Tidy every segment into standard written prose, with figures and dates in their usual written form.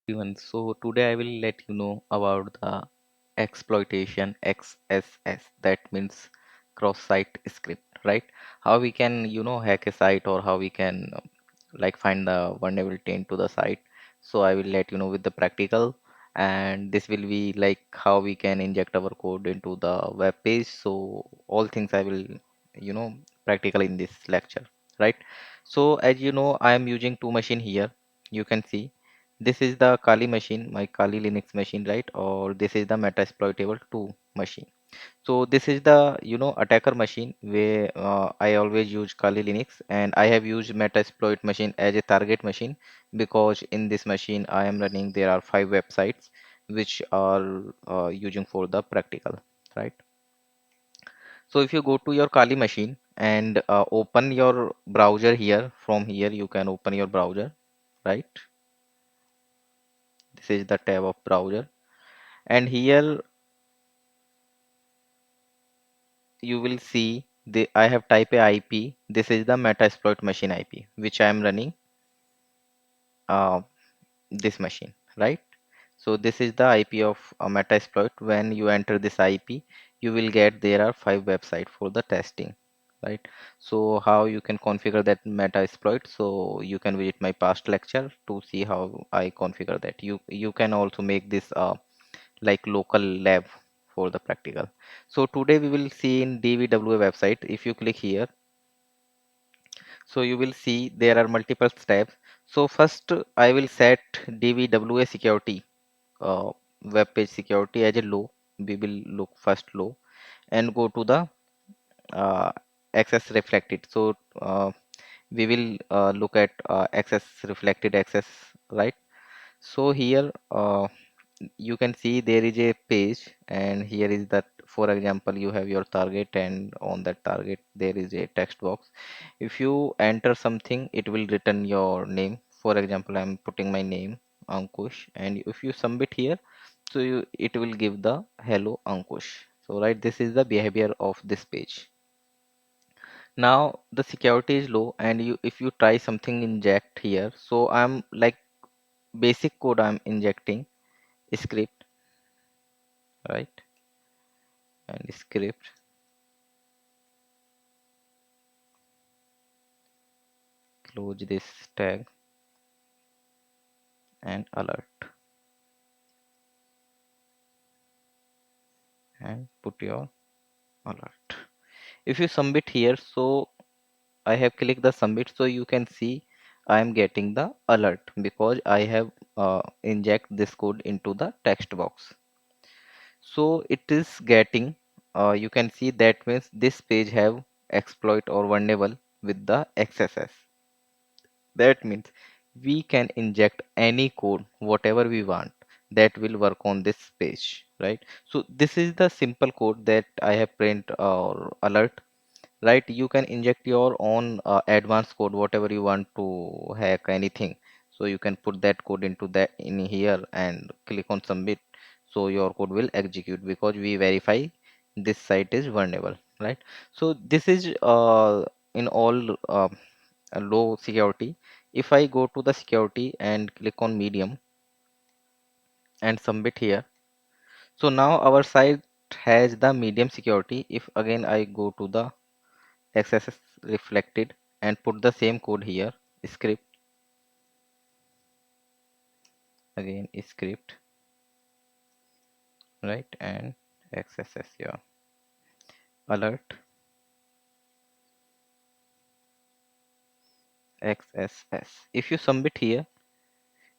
Everyone. So today I will let you know about the exploitation XSS. That means cross-site script, right? How we can, hack a site or how we can like find the vulnerability into the site. So I will let you know with the practical, and this will be like how we can inject our code into the web page. So all things I will, practical in this lecture, right? So as you know, I am using two machine here. You can see this is the Kali machine, my Kali Linux machine, right? Or this is the Metasploitable 2 machine. So this is the attacker machine where I always use Kali Linux, and I have used Metasploit machine as a target machine because in this machine I am running there are 5 websites which are using for the practical, right? So if you go to your Kali machine and open your browser here, from here you can open your browser, right? This is the tab of browser, and here you will see I have type a IP. This is the Metasploit machine IP which I am running uh, this machine, right? So this is the IP of Metasploit. When you enter this IP, you will get there are 5 websites for the testing, right? So how you can configure that Metasploit? So you can visit my past lecture to see how I configure that. You can also make this like local lab for the practical. So today we will see in DVWA website. If you click here, so you will see there are multiple steps. So first I will set DVWA security, web page security as a low. We will look first low and go to the uh, access reflected. So we will look at access reflected access, right? So here you can see there is a page, and here is that, for example, you have your target, and on that target there is a text box. If you enter something, it will return your name. For example, I'm putting my name Ankush, and if you submit here, so it will give the hello Ankush. So right, this is the behavior of this page. Now the security is low, and you if you try something inject here, so I'm like basic code I'm injecting script, right? And script, close this tag, and alert, and put your alert. If you submit here, so I have clicked the submit, so you can see I am getting the alert because I have inject this code into the text box. So it is getting, you can see that means this page have exploit or vulnerable with the XSS. That means we can inject any code, whatever we want, that will work on this page, right? So this is the simple code that I have print or alert, right? You can inject your own advanced code, whatever you want to hack anything. So you can put that code into that in here and click on submit. So your code will execute because we verify this site is vulnerable, right? So this is in all low security. If I go to the security and click on medium and submit here, so now our site has the medium security. If again I go to the XSS reflected and put the same code here, script, again script, right? And XSS, yeah, alert, XSS. If you submit here,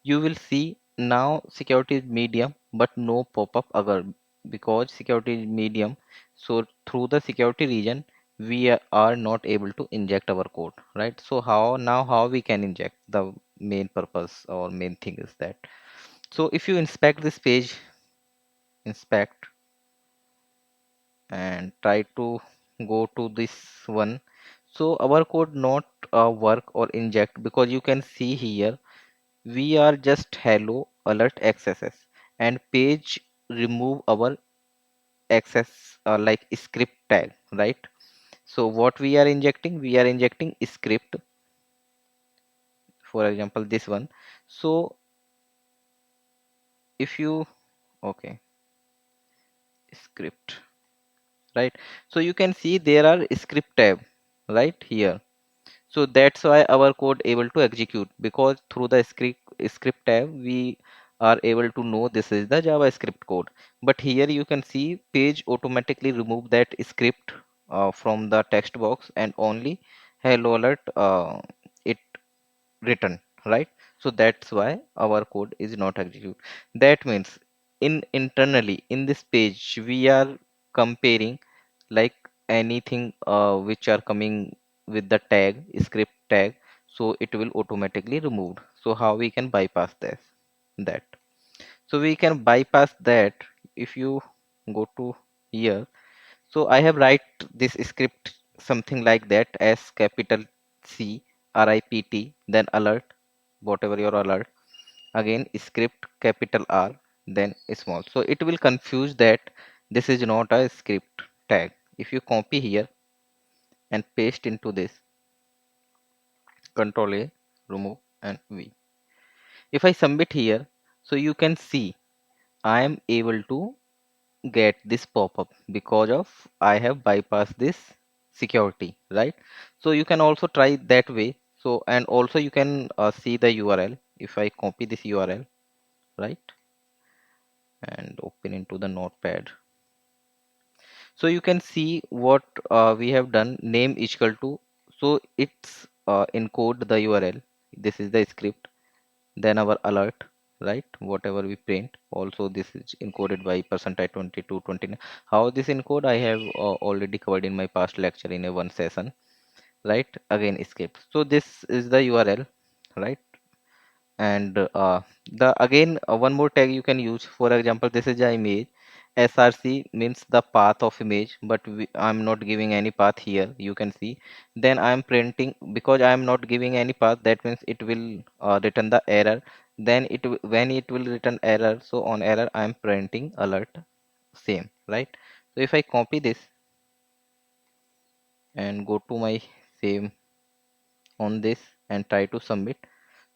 you will see now security is medium but no pop-up agar, because security is medium. So through the security region we are not able to inject our code, right? So how we can inject, the main purpose or main thing is that, so if you inspect this page, inspect, and try to go to this one, so our code not work or inject because you can see here we are just hello alert XSS, and page remove our access like script tag, right? So what we are injecting, we are injecting script, for example this one. So if you, okay, script, right? So you can see there are script tab right here. So that's why our code able to execute, because through the script tab we are able to know this is the JavaScript code. But here you can see page automatically remove that script from the text box, and only hello alert it written, right? So that's why our code is not execute. That means in internally in this page we are comparing like anything which are coming with the tag script tag, so it will automatically removed. So how we can bypass this, that, so we can bypass that. If you go to here, so I have write this script something like that as capital C RIPT, then alert, whatever your alert, again script capital R, then small. So it will confuse that this is not a script tag. If you copy here and paste into this, Control A, remove and V. If I submit here, so you can see I am able to get this pop-up because of I have bypassed this security, right? So you can also try that way. So and also you can see the URL. If I copy this URL, right, and open into the notepad, so you can see what we have done. Name is equal to, so it's encode the URL, this is the script, then our alert, right, whatever we print, also this is encoded by %2229. How this encode I have already covered in my past lecture in a one session, right? Again script, so this is the URL, right? And the again one more tag you can use. For example, this is the image, src means the path of image, but I'm not giving any path here, you can see. Then I'm printing, because I'm not giving any path, that means it will return the error. Then when it will return error, so on error I'm printing alert, same, right? So if I copy this and go to my same on this and try to submit,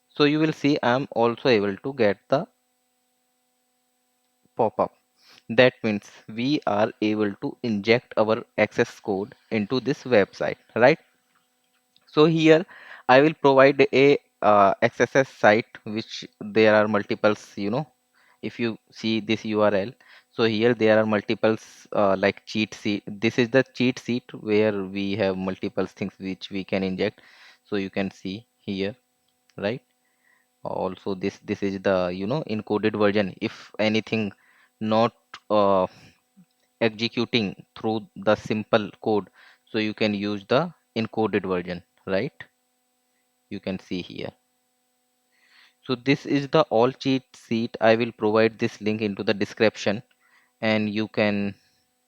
so you will see I'm also able to get the pop-up. That means we are able to inject our access code into this website, right? So here I will provide a XSS site which there are multiples, if you see this URL. So here there are multiples like cheat sheet. This is the cheat sheet where we have multiple things which we can inject. So you can see here, right? Also this is the encoded version. If anything not uh, executing through the simple code, so you can use the encoded version, right? You can see here. So this is the all cheat sheet. I will provide this link into the description, and you can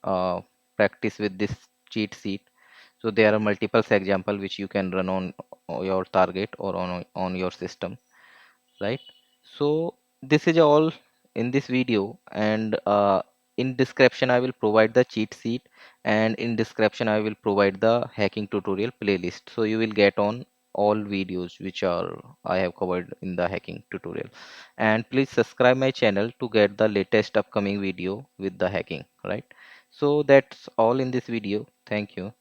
uh, practice with this cheat sheet. So there are multiple example which you can run on your target or on your system, right? So this is all in this video, and in description I will provide the cheat sheet, and in description I will provide the hacking tutorial playlist, so you will get on all videos which are I have covered in the hacking tutorial. And please subscribe my channel to get the latest upcoming video with the hacking, right? So that's all in this video. Thank you.